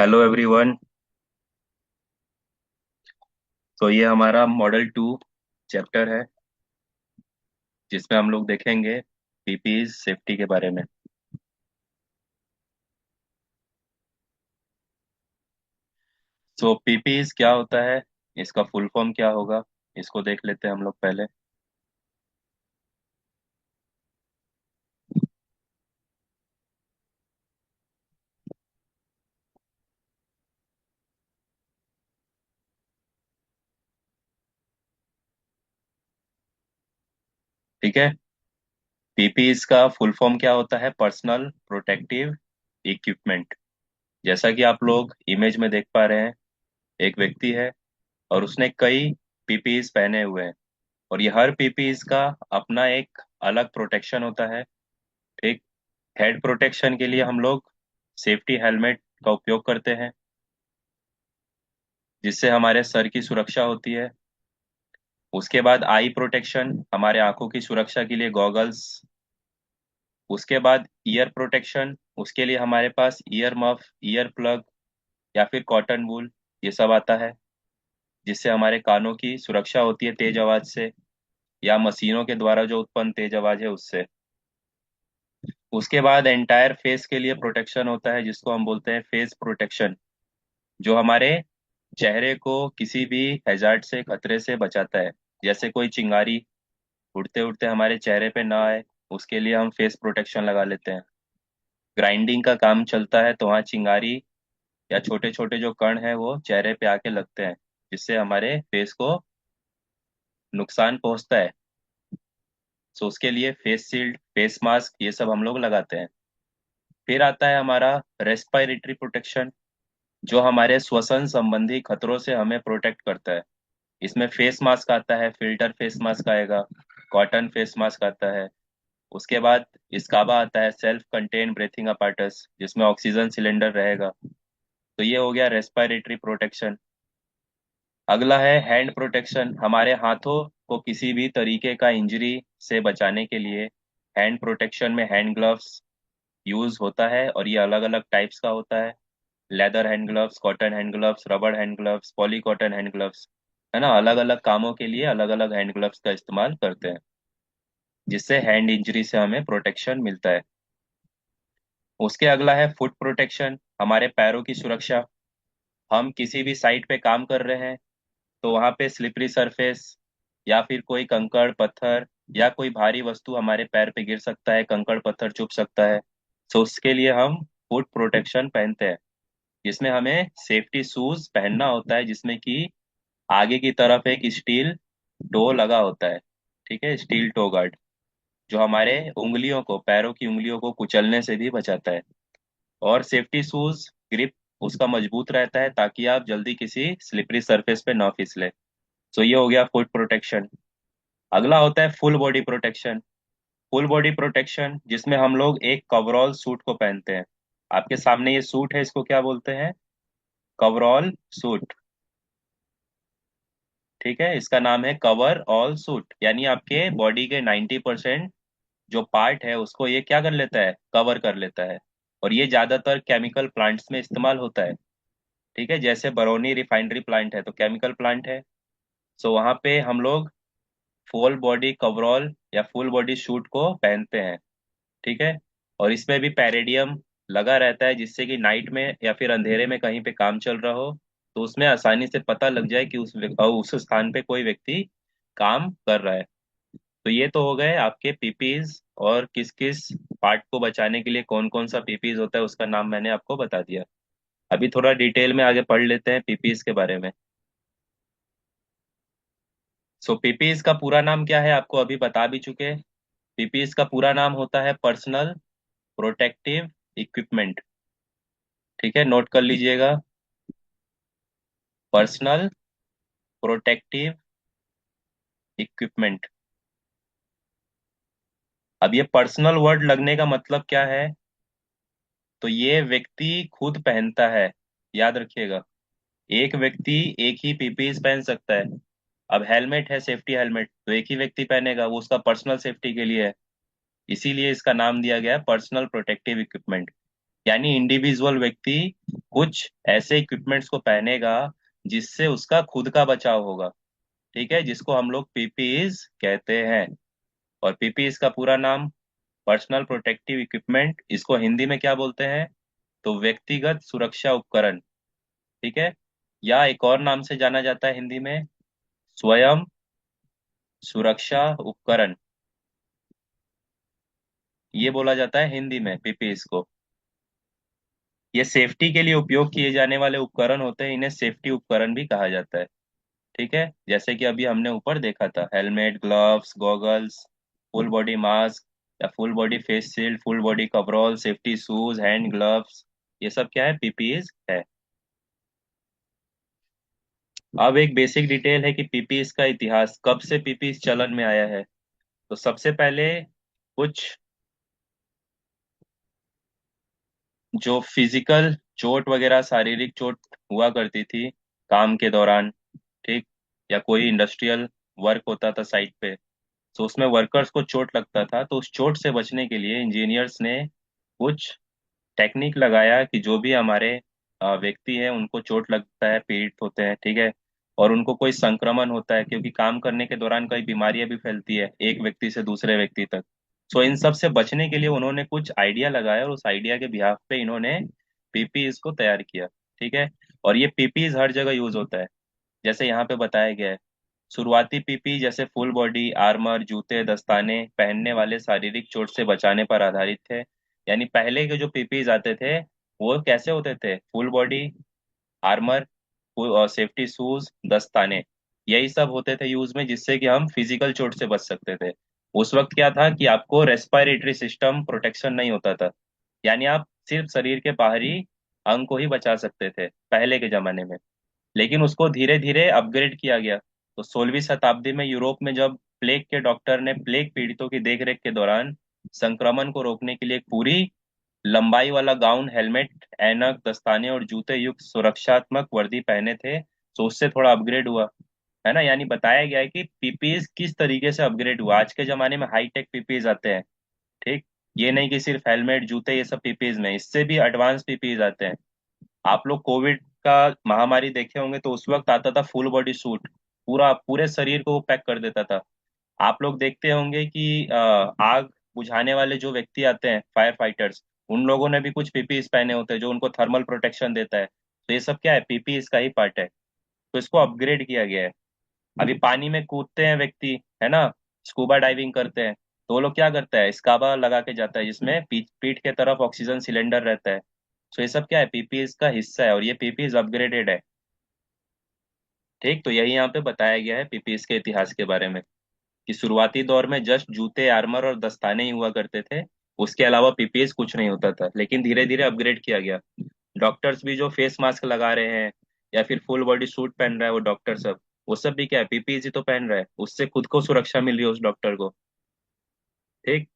Hello everyone. तो ये हमारा मॉडल 2 चैप्टर है जिसमें हम लोग देखेंगे पीपीई सेफ्टी के बारे में। सो पीपीई क्या होता है, इसका फुल फॉर्म क्या होगा, इसको देख लेते हैं हम लोग पहले। ठीक है। पीपीई का फुल फॉर्म क्या होता है? Personal protective equipment. जैसा कि आप लोग इमेज में देख पा रहे हैं, एक व्यक्ति है और उसने कई पीपीई पहने हुए हैं। और ये हर पीपीई का अपना एक अलग प्रोटेक्शन होता है। ठीक। हेड प्रोटेक्शन के लिए हम लोग सेफ्टी हेलमेट का उपयोग करते हैं, जिससे हमारे सर की सुरक्षा होती है। उसके बाद आई प्रोटेक्शन, हमारे आंखों की सुरक्षा के लिए गॉगल्स। उसके बाद ईयर प्रोटेक्शन, उसके लिए हमारे पास ईयर मफ, ईयर प्लग या फिर कॉटन वूल, ये सब आता है, जिससे हमारे कानों की सुरक्षा होती है तेज आवाज से या मशीनों के द्वारा जो उत्पन्न तेज आवाज है उससे। उसके बाद एंटायर फेस के लिए प्रोटेक्शन होता है, जिसको हम बोलते हैं फेस प्रोटेक्शन, जो हमारे चेहरे को किसी भी हैजार्ड से, खतरे से बचाता है। जैसे कोई चिंगारी उड़ते उड़ते हमारे चेहरे पे ना आए, उसके लिए हम फेस प्रोटेक्शन लगा लेते हैं। ग्राइंडिंग का काम चलता है तो वहाँ चिंगारी या छोटे छोटे जो कण है वो चेहरे पे आके लगते हैं, जिससे हमारे फेस को नुकसान पहुंचता है। सो उसके लिए फेस शील्ड, फेस मास्क, ये सब हम लोग लगाते हैं। फिर आता है हमारा रेस्पिरेटरी प्रोटेक्शन, जो हमारे श्वसन संबंधी खतरों से हमें प्रोटेक्ट करता है। इसमें फेस मास्क आता है, फिल्टर फेस मास्क आएगा, कॉटन फेस मास्क आता है। उसके बाद स्काबा आता है, सेल्फ कंटेन ब्रीथिंग अपार्टस, जिसमें ऑक्सीजन सिलेंडर रहेगा। तो ये हो गया रेस्पिरेटरी प्रोटेक्शन। अगला है हैंड प्रोटेक्शन, हमारे हाथों को किसी भी तरीके का इंजरी से बचाने के लिए हैंड प्रोटेक्शन में हैंड ग्लव्स यूज होता है, और ये अलग अलग टाइप्स का होता है। Leather hand gloves, cotton hand gloves, रबड़ hand gloves, poly cotton hand gloves, है ना। अलग अलग कामों के लिए अलग अलग हैंड ग्लव्स का इस्तेमाल करते हैं, जिससे हैंड इंजरी से हमें प्रोटेक्शन मिलता है। उसके अगला है फुट प्रोटेक्शन, हमारे पैरों की सुरक्षा। हम किसी भी साइट पे काम कर रहे हैं तो वहां पे स्लिपरी सरफेस या फिर कोई कंकड़ पत्थर या कोई भारी वस्तु हमारे पैर पे गिर सकता है, कंकड़ पत्थर चुभ सकता है। तो उसके लिए हम फुट प्रोटेक्शन पहनते हैं, जिसमें हमें सेफ्टी शूज पहनना होता है, जिसमें कि आगे की तरफ एक स्टील टो लगा होता है। ठीक है, स्टील टो गार्ड, जो हमारे उंगलियों को, पैरों की उंगलियों को कुचलने से भी बचाता है। और सेफ्टी शूज ग्रिप उसका मजबूत रहता है, ताकि आप जल्दी किसी स्लिपरी सरफेस पे ना फिसले। तो ये हो गया फुट प्रोटेक्शन। अगला होता है full body protection. Full body protection जिसमें हम लोग एक कवरऑल सूट को पहनते हैं। आपके सामने ये सूट है, इसको क्या बोलते हैं? Coverall suit. ठीक है, इसका नाम है कवर ऑल सूट, यानी आपके बॉडी के 90% जो पार्ट है उसको ये क्या कर लेता है, कवर कर लेता है। और ये ज्यादातर केमिकल प्लांट्स में इस्तेमाल होता है। ठीक है, जैसे बरौनी रिफाइनरी प्लांट है तो केमिकल प्लांट है। सो वहां पे हम लोग फुल बॉडी कवरऑल या फुल बॉडी सूट को पहनते हैं। ठीक है। और इसमें भी पैरेडियम लगा रहता है, जिससे कि नाइट में या फिर अंधेरे में कहीं पे काम चल रहा हो तो उसमें आसानी से पता लग जाए कि उस स्थान पे कोई व्यक्ति काम कर रहा है। तो ये तो हो गए आपके पीपीज, और किस किस पार्ट को बचाने के लिए कौन कौन सा पीपीज होता है उसका नाम मैंने आपको बता दिया। अभी थोड़ा डिटेल में आगे पढ़ लेते हैं पीपीज के बारे में। सो पीपीज का पूरा नाम क्या है आपको अभी बता भी चुके। पीपीज का पूरा नाम होता है पर्सनल प्रोटेक्टिव इक्विपमेंट। ठीक है, नोट कर लीजिएगा। Personal protective equipment. अब ये पर्सनल वर्ड लगने का मतलब क्या है? तो ये व्यक्ति खुद पहनता है, याद रखिएगा। एक व्यक्ति एक ही पीपीई पहन सकता है। अब हेलमेट है, सेफ्टी हेलमेट, तो एक ही व्यक्ति पहनेगा, वो उसका पर्सनल सेफ्टी के लिए है। इसीलिए इसका नाम दिया गया है पर्सनल प्रोटेक्टिव इक्विपमेंट। यानी इंडिविजुअल व्यक्ति कुछ ऐसे इक्विपमेंट्स को पहनेगा जिससे उसका खुद का बचाव होगा। ठीक है, जिसको हम लोग पीपीईज कहते हैं। और पीपीईज का पूरा नाम पर्सनल प्रोटेक्टिव इक्विपमेंट, इसको हिंदी में क्या बोलते हैं? तो व्यक्तिगत सुरक्षा उपकरण। ठीक है, या एक और नाम से जाना जाता है हिंदी में, स्वयं सुरक्षा उपकरण, ये बोला जाता है हिंदी में पीपीईज को। ये सेफ्टी के लिए उपयोग किए जाने वाले उपकरण होते हैं, इन्हें सेफ्टी उपकरण भी कहा जाता है। ठीक है, जैसे कि अभी हमने ऊपर देखा था, helmet, gloves, goggles, full body mask या full body face shield, full body coverall, safety shoes, hand gloves, ये सब क्या है? पीपीईज है। अब एक बेसिक डिटेल है कि पीपीईज का इतिहास, कब से पीपीईज चलन में आया है। तो सबसे पहले कुछ जो फिजिकल चोट वगैरह, शारीरिक चोट हुआ करती थी काम के दौरान, ठीक, या कोई इंडस्ट्रियल वर्क होता था साइट पे, तो उसमें वर्कर्स को चोट लगता था, तो उस चोट से बचने के लिए इंजीनियर्स ने कुछ टेक्निक लगाया कि जो भी हमारे व्यक्ति हैं उनको चोट लगता है, पीड़ित होते हैं, ठीक है, और उनको कोई संक्रमण होता है, क्योंकि काम करने के दौरान कई बीमारियां भी फैलती है एक व्यक्ति से दूसरे व्यक्ति तक। सो इन सब से बचने के लिए उन्होंने कुछ आइडिया लगाया, और उस आइडिया के बिहाफ पे इन्होंने पीपीईज को तैयार किया। ठीक है, और ये पीपीईज हर जगह यूज होता है, जैसे यहाँ पे बताया गया है। शुरुआती पीपी जैसे फुल बॉडी आर्मर, जूते, दस्ताने पहनने वाले शारीरिक चोट से बचाने पर आधारित थे। यानी पहले के जो पीपीज आते थे वो कैसे होते थे? Full body armour, safety shoes, दस्ताने, यही सब होते थे यूज में, जिससे कि हम फिजिकल चोट से बच सकते थे। उस वक्त क्या था कि आपको रेस्पिरेटरी सिस्टम प्रोटेक्शन नहीं होता था, यानी आप सिर्फ शरीर के बाहरी अंग को ही बचा सकते थे पहले के जमाने में। लेकिन उसको धीरे धीरे अपग्रेड किया गया। तो 16वीं शताब्दी में यूरोप में जब प्लेग के डॉक्टर ने प्लेग पीड़ितों की देखरेख के दौरान संक्रमण को रोकने के लिए एक पूरी लंबाई वाला गाउन, हेलमेट, ऐनक, दस्ताने और जूते युक्त सुरक्षात्मक वर्दी पहने थे, तो उससे थोड़ा अपग्रेड हुआ। है ना, यानी बताया गया है कि पीपीज किस तरीके से अपग्रेड हुआ। आज के जमाने में हाईटेक पीपीज आते हैं, ठीक, ये नहीं कि सिर्फ हेलमेट जूते ये सब पीपीज में, इससे भी एडवांस पीपीज आते हैं। आप लोग कोविड का महामारी देखे होंगे, तो उस वक्त आता था फुल बॉडी सूट, पूरा पूरे शरीर को वो पैक कर देता था। आप लोग देखते होंगे कि आग बुझाने वाले जो व्यक्ति आते हैं, फायर फाइटर्स, उन लोगों ने भी कुछ पीपीई पहने होते हैं जो उनको थर्मल प्रोटेक्शन देता है। तो ये सब क्या है? पीपीई का ही पार्ट है। तो इसको अपग्रेड किया गया है। अभी पानी में कूदते हैं व्यक्ति, है ना, स्कूबा डाइविंग करते हैं, तो वो लोग क्या करता है? स्काबा लगा के जाता है, जिसमें पीठ पीठ के तरफ ऑक्सीजन सिलेंडर रहता है। तो ये सब क्या है? पीपीई का हिस्सा है, और ये पीपीई अपग्रेडेड है। ठीक, तो यही यहाँ पे बताया गया है पीपीई के इतिहास के बारे में, कि शुरुआती दौर में जस्ट जूते, आर्मर और दस्ताने ही हुआ करते थे, उसके अलावा पीपीई कुछ नहीं होता था। लेकिन धीरे धीरे अपग्रेड किया गया। डॉक्टर्स भी जो फेस मास्क लगा रहे हैं या फिर फुल बॉडी सूट पहन रहा है वो डॉक्टर सब, वो सब भी क्या है? पीपीई ही तो पहन रहा है, उससे खुद को सुरक्षा मिल रही है उस डॉक्टर को। ठीक,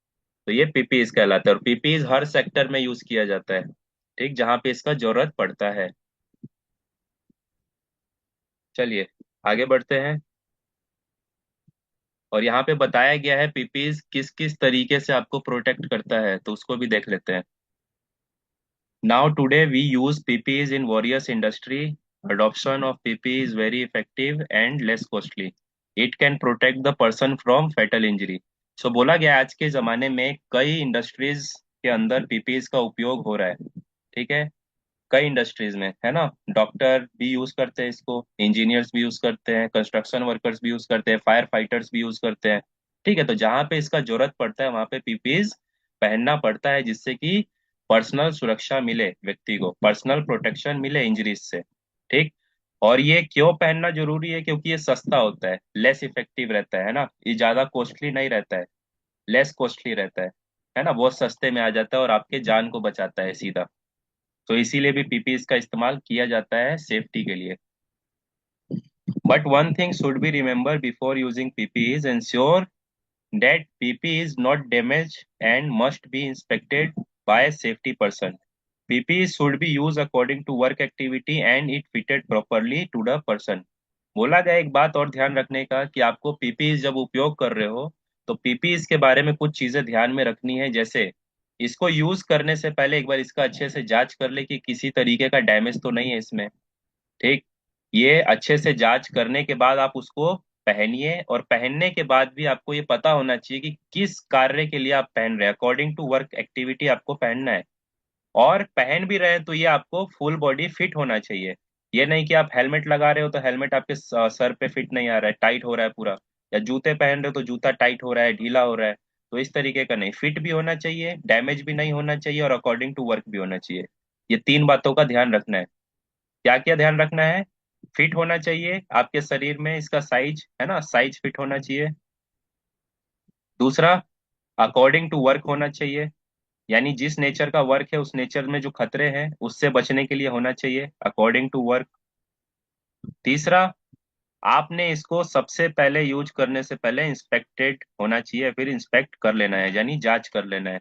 तो ये पीपीई कहलाता है, और पीपीई हर सेक्टर में यूज किया जाता है, ठीक, जहाँ पे इसका जरूरत पड़ता है। चलिए आगे बढ़ते हैं। और यहाँ पे बताया गया है पीपीई किस किस तरीके से आपको प्रोटेक्ट करता है, तो उसको भी देख लेते हैं। Now today we use PPEs in various industry. Adoption of PPE is very effective and less costly. It can protect the person from fatal injury. So बोला गया है, आज के जमाने में कई इंडस्ट्रीज के अंदर पीपीईज का उपयोग हो रहा है। ठीक है, कई इंडस्ट्रीज में, है ना, डॉक्टर भी यूज करते हैं इसको, इंजीनियर्स भी यूज करते हैं, कंस्ट्रक्शन वर्कर्स भी यूज करते हैं, फायर फाइटर्स भी यूज करते हैं। ठीक है, तो जहाँ पे इसका जरूरत पड़ता है वहां पे पीपीईज पहनना पड़ता है, जिससे कि पर्सनल सुरक्षा मिले, व्यक्ति को पर्सनल प्रोटेक्शन मिले इंजरीज से। ठीक, और ये क्यों पहनना जरूरी है? क्योंकि ये सस्ता होता है, लेस इफेक्टिव रहता है ना, ये ज्यादा कॉस्टली नहीं रहता है, लेस कॉस्टली रहता है ना, बहुत सस्ते में आ जाता है और आपके जान को बचाता है सीधा। तो इसीलिए भी पीपीई का इस्तेमाल किया जाता है सेफ्टी के लिए। But one thing should be remember before using PPE, ensure that PP is not damaged and must be inspected by a safety person. PPE should be used according to work activity and it fitted properly to the person. बोला गया एक बात और ध्यान रखने का, कि आपको पीपीई जब उपयोग कर रहे हो तो पीपीई के बारे में कुछ चीजें ध्यान में रखनी है, जैसे इसको यूज करने से पहले एक बार इसका अच्छे से जांच कर ले कि किसी तरीके का डैमेज तो नहीं है इसमें। ठीक। ये अच्छे से जांच करने के बाद आप उसको पहनिए, और पहनने के बाद भी आपको ये पता होना चाहिए कि किस कार्य के लिए आप पहन रहे हैं, अकॉर्डिंग टू वर्क एक्टिविटी आपको पहनना है। और पहन भी रहे हैं तो ये आपको फुल बॉडी फिट होना चाहिए। ये नहीं कि आप हेलमेट लगा रहे हो तो हेलमेट आपके सर पे फिट नहीं आ रहा है, टाइट हो रहा है पूरा, या जूते पहन रहे हो तो जूता टाइट हो रहा है, ढीला हो रहा है। तो इस तरीके का नहीं, फिट भी होना चाहिए, डैमेज भी नहीं होना चाहिए, और अकॉर्डिंग टू वर्क भी होना चाहिए। ये तीन बातों का ध्यान रखना है। क्या क्या ध्यान रखना है? फिट होना चाहिए आपके शरीर में, इसका साइज है ना, साइज फिट होना चाहिए। दूसरा, अकॉर्डिंग टू वर्क होना चाहिए, यानी जिस नेचर का वर्क है उस नेचर में जो खतरे हैं उससे बचने के लिए होना चाहिए, अकॉर्डिंग टू वर्क। तीसरा, आपने इसको सबसे पहले यूज करने से पहले इंस्पेक्टेड होना चाहिए, फिर इंस्पेक्ट कर लेना है, यानी जांच कर लेना है,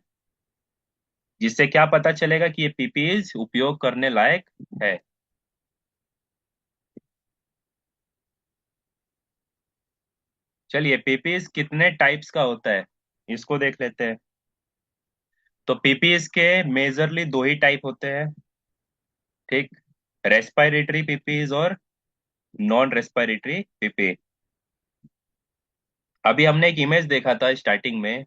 जिससे क्या पता चलेगा कि ये पीपीई उपयोग करने लायक है। चलिए, पीपीई कितने टाइप्स का होता है इसको देख लेते हैं। तो पीपीई के मेजरली दो ही टाइप होते हैं। ठीक। रेस्पिरेटरी पीपीई और नॉन रेस्पिरेटरी पीपीई। अभी हमने एक इमेज देखा था स्टार्टिंग में।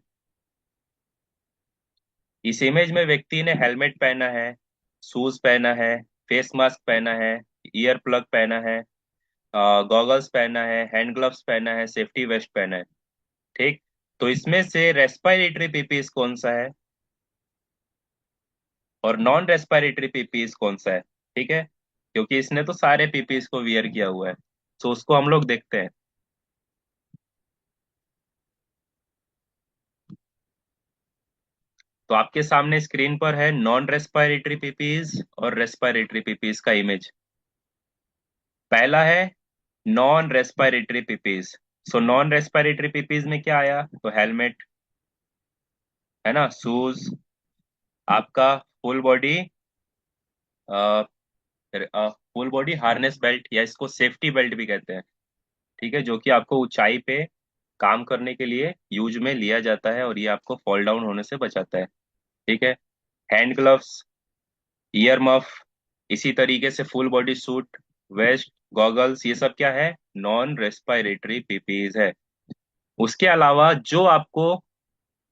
इस इमेज में व्यक्ति ने हेलमेट पहना है, शूज पहना है, फेस मास्क पहना है, ईयर प्लग पहना है, गॉगल्स पहना है, हैंड ग्लव्स पहना है, सेफ्टी वेस्ट पहना है। ठीक। तो इसमें से रेस्पिरेटरी पीपीई कौन सा है और नॉन रेस्पिरेटरी पीपीई कौन सा है? ठीक है, क्योंकि इसने तो सारे पीपीई को वियर किया हुआ है। तो उसको हम लोग देखते हैं। तो आपके सामने स्क्रीन पर है नॉन रेस्पिरेटरी पीपीज और रेस्पिरेटरी पीपीज का इमेज। पहला है non respiratory PPs. So non respiratory PPs में क्या आया? तो हेलमेट, है ना, शूज, आपका full body, full body harness belt, या इसको सेफ्टी बेल्ट भी कहते हैं। ठीक है, जो कि आपको ऊंचाई पे काम करने के लिए यूज में लिया जाता है, और ये आपको फॉल डाउन होने से बचाता है। ठीक है। हैंड ग्लव्स, ईयर मफ, इसी तरीके से full body suit, vest, goggles, ये सब क्या है? नॉन रेस्पिरेटरी पीपीज है। उसके अलावा जो आपको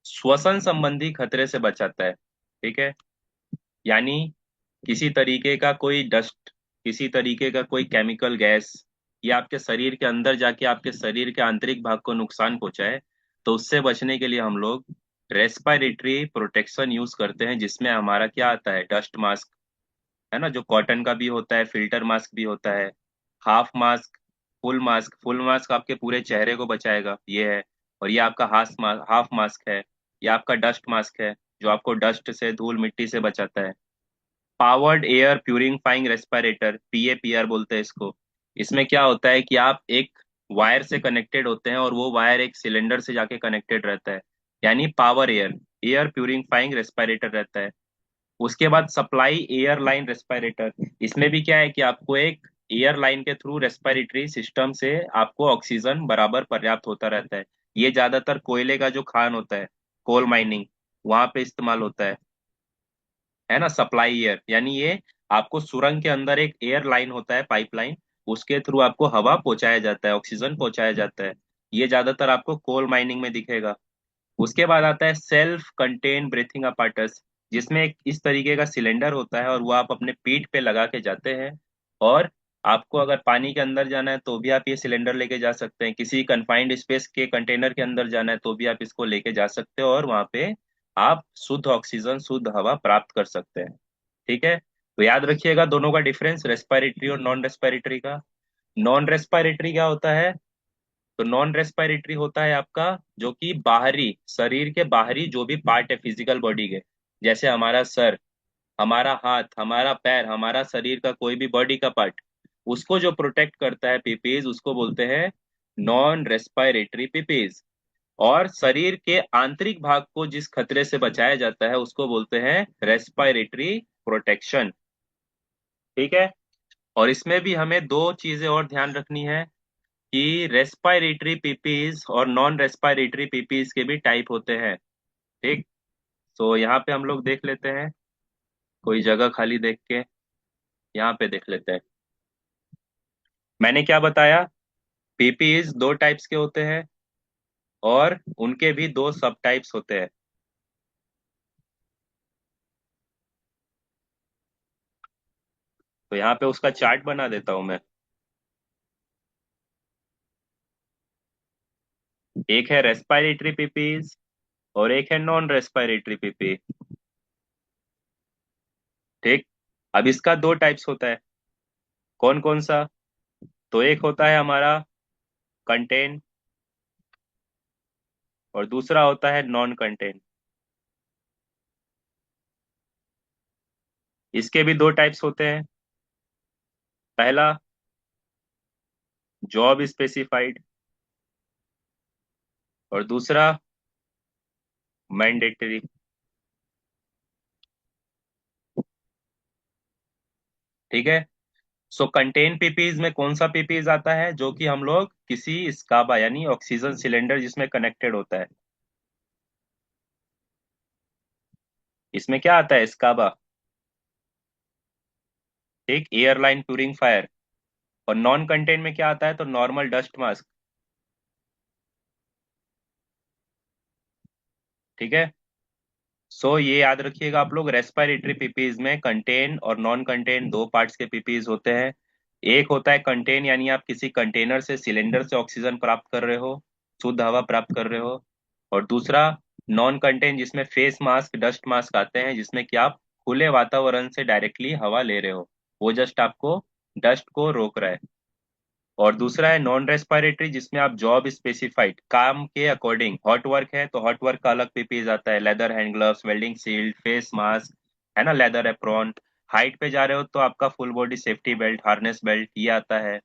श्वसन संबंधी खतरे से बचाता है, ठीक है, यानी किसी तरीके का कोई डस्ट, किसी तरीके का कोई केमिकल गैस, ये आपके शरीर के अंदर जाके आपके शरीर के आंतरिक भाग को नुकसान पहुंचाए, तो उससे बचने के लिए हम लोग रेस्पिरेटरी प्रोटेक्शन यूज करते हैं, जिसमें हमारा क्या आता है? डस्ट मास्क, है ना, जो कॉटन का भी होता है, फिल्टर मास्क भी होता है, half mask, full mask. Full mask आपके पूरे चेहरे को बचाएगा, ये है। और ये आपका हाफ मास्क है। ये आपका डस्ट मास्क है, जो आपको डस्ट से, धूल मिट्टी से बचाता है। पावर्ड एयर प्यूरिफाइंग रेस्पिरेटर, पीएपीआर बोलते हैं इसको। इसमें क्या होता है कि आप एक वायर से कनेक्टेड होते हैं, और वो वायर एक सिलेंडर से जाके कनेक्टेड रहता है, यानी power air, air purifying respirator रहता है। उसके बाद सप्लाई एयरलाइन रेस्पिरेटर। इसमें भी क्या है कि आपको एक एयरलाइन के थ्रू रेस्पिरेटरी सिस्टम से आपको ऑक्सीजन बराबर पर्याप्त होता रहता है। ये ज्यादातर कोयले का जो खान होता है, कोल माइनिंग, वहां पे इस्तेमाल होता है ना, सप्लाई एयर, यानी ये आपको सुरंग के अंदर एक एयर लाइन होता है, पाइपलाइन, उसके थ्रू आपको हवा पहुंचाया जाता है, ऑक्सीजन पहुंचाया जाता है। ये ज्यादातर आपको कोल माइनिंग में दिखेगा। उसके बाद आता है सेल्फ कंटेन ब्रीथिंग अपार्टस, जिसमें एक इस तरीके का सिलेंडर होता है, और वो आप अपने पीठ पे लगा के जाते हैं। और आपको अगर पानी के अंदर जाना है तो भी आप ये सिलेंडर लेके जा सकते हैं, किसी कंफाइंड स्पेस के कंटेनर के अंदर जाना है तो भी आप इसको लेके जा सकते हो, और वहां पे आप शुद्ध ऑक्सीजन, शुद्ध हवा प्राप्त कर सकते हैं। ठीक है। तो याद रखिएगा दोनों का डिफरेंस, रेस्पिरेटरी और नॉन रेस्पिरेटरी का। नॉन रेस्पिरेटरी क्या होता है? तो नॉन रेस्पिरेटरी होता है आपका जो कि बाहरी, शरीर के बाहरी जो भी पार्ट है फिजिकल बॉडी के, जैसे हमारा सर, हमारा हाथ, हमारा पैर, हमारा शरीर का कोई भी बॉडी का पार्ट, उसको जो प्रोटेक्ट करता है पीपीज, उसको बोलते हैं नॉन रेस्पिरेटरी पीपीज। और शरीर के आंतरिक भाग को जिस खतरे से बचाया जाता है उसको बोलते हैं रेस्पिरेटरी प्रोटेक्शन। ठीक है। और इसमें भी हमें दो चीजें और ध्यान रखनी है, कि रेस्पिरेटरी पीपीज और नॉन रेस्पिरेटरी पीपीज के भी टाइप होते हैं। ठीक। तो यहाँ पे हम लोग देख लेते हैं, कोई जगह खाली देख के यहाँ पे देख लेते हैं। मैंने क्या बताया, पीपीज दो टाइप्स के होते हैं और उनके भी दो सब टाइप्स होते हैं। तो यहाँ पे उसका चार्ट बना देता हूं मैं। एक है रेस्पिरेटरी पीपीज और एक है नॉन रेस्पिरेटरी पीपी। ठीक। अब इसका दो टाइप्स होता है। कौन कौन सा? तो एक होता है हमारा कंटेन और दूसरा होता है नॉन कंटेन। इसके भी दो टाइप्स होते हैं। पहला जॉब स्पेसिफाइड और दूसरा मैंडेटरी। ठीक है। सो कंटेन पीपीज में कौन सा पीपीज आता है, जो कि हम लोग किसी स्काबा यानी ऑक्सीजन सिलेंडर जिसमें कनेक्टेड होता है, इसमें क्या आता है, स्काबा। ठीक, एयरलाइन प्यूरिफायर। और नॉन कंटेन में क्या आता है, तो नॉर्मल डस्ट मास्क। ठीक है। सो ये याद रखिएगा आप लोग, रेस्पिरेटरी पीपीज में कंटेन और नॉन कंटेन दो पार्ट्स के पीपीज होते हैं। एक होता है कंटेन, यानी आप किसी कंटेनर से, सिलेंडर से ऑक्सीजन प्राप्त कर रहे हो, शुद्ध हवा प्राप्त कर रहे हो। और दूसरा नॉन कंटेन, जिसमें फेस मास्क, डस्ट मास्क आते हैं, जिसमें कि आप खुले वातावरण से डायरेक्टली हवा ले रहे हो, वो जस्ट आपको डस्ट को रोक रहा है। और दूसरा है नॉन रेस्पिरेटरी, जिसमें आप जॉब स्पेसिफाइड, काम के अकॉर्डिंग, हॉट वर्क है तो हॉट वर्क का अलग पीपीज आता है, leather hand gloves, welding shield, face mask, है ना, लेदर एप्रॉन। हाइट पे जा रहे हो तो आपका full body safety belt, harness belt, ये आता है।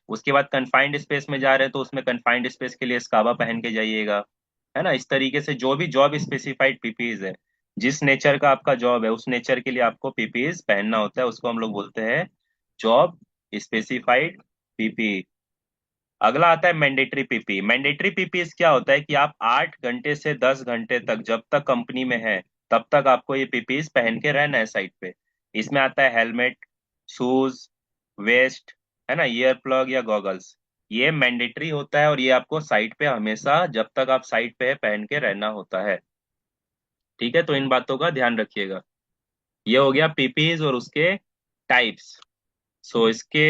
उसके बाद कन्फाइंड स्पेस में जा रहे हो तो उसमें कन्फाइंड स्पेस के लिए स्काबा पहन के जाइएगा। है ना, इस तरीके से जो भी जॉब स्पेसिफाइड पीपीज है, जिस नेचर का आपका जॉब है उस नेचर के लिए आपको पीपीज पहनना होता है, उसको हम लोग बोलते हैं जॉब स्पेसिफाइड पीपी। अगला आता है मैंडेटरी पीपी। मैंडेटरी पीपी क्या होता है कि आप 8 घंटे से 10 घंटे तक, जब तक कंपनी में है तब तक आपको ये पीपीज पहन के रहना है साइट पे। इसमें आता है हेलमेट, शूज, वेस्ट, है ना, ईयर प्लग या गॉगल्स। ये मैंडेटरी होता है और ये आपको साइट पे हमेशा, जब तक आप साइट पे है, पहन के रहना होता है। ठीक है, तो इन बातों का ध्यान रखिएगा। ये हो गया पीपीज और उसके टाइप्स। सो इसके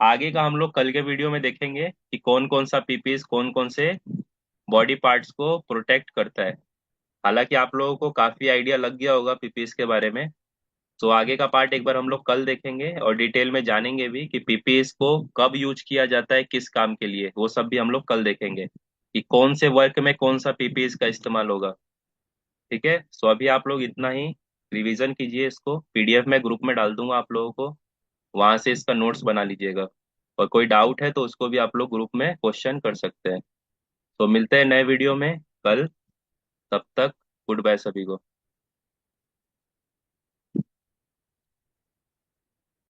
आगे का हम लोग कल के वीडियो में देखेंगे कि कौन कौन सा पीपीज कौन कौन से बॉडी पार्ट्स को प्रोटेक्ट करता है। हालांकि आप लोगों को काफी आइडिया लग गया होगा पीपीज के बारे में। तो आगे का पार्ट एक बार हम लोग कल देखेंगे और डिटेल में जानेंगे भी कि पीपीज को कब यूज किया जाता है, किस काम के लिए, वो सब भी हम लोग कल देखेंगे कि कौन से वर्क में कौन सा पीपीज का इस्तेमाल होगा। ठीक है, सो अभी आप लोग इतना ही रिवीजन कीजिए, इसको पीडीएफ में ग्रुप में डाल दूंगा आप लोगों को, वहां से इसका नोट्स बना लीजिएगा। और कोई डाउट है तो उसको भी आप लोग ग्रुप में क्वेश्चन कर सकते हैं। तो मिलते हैं नए वीडियो में कल। तब तक गुड बाय सभी को।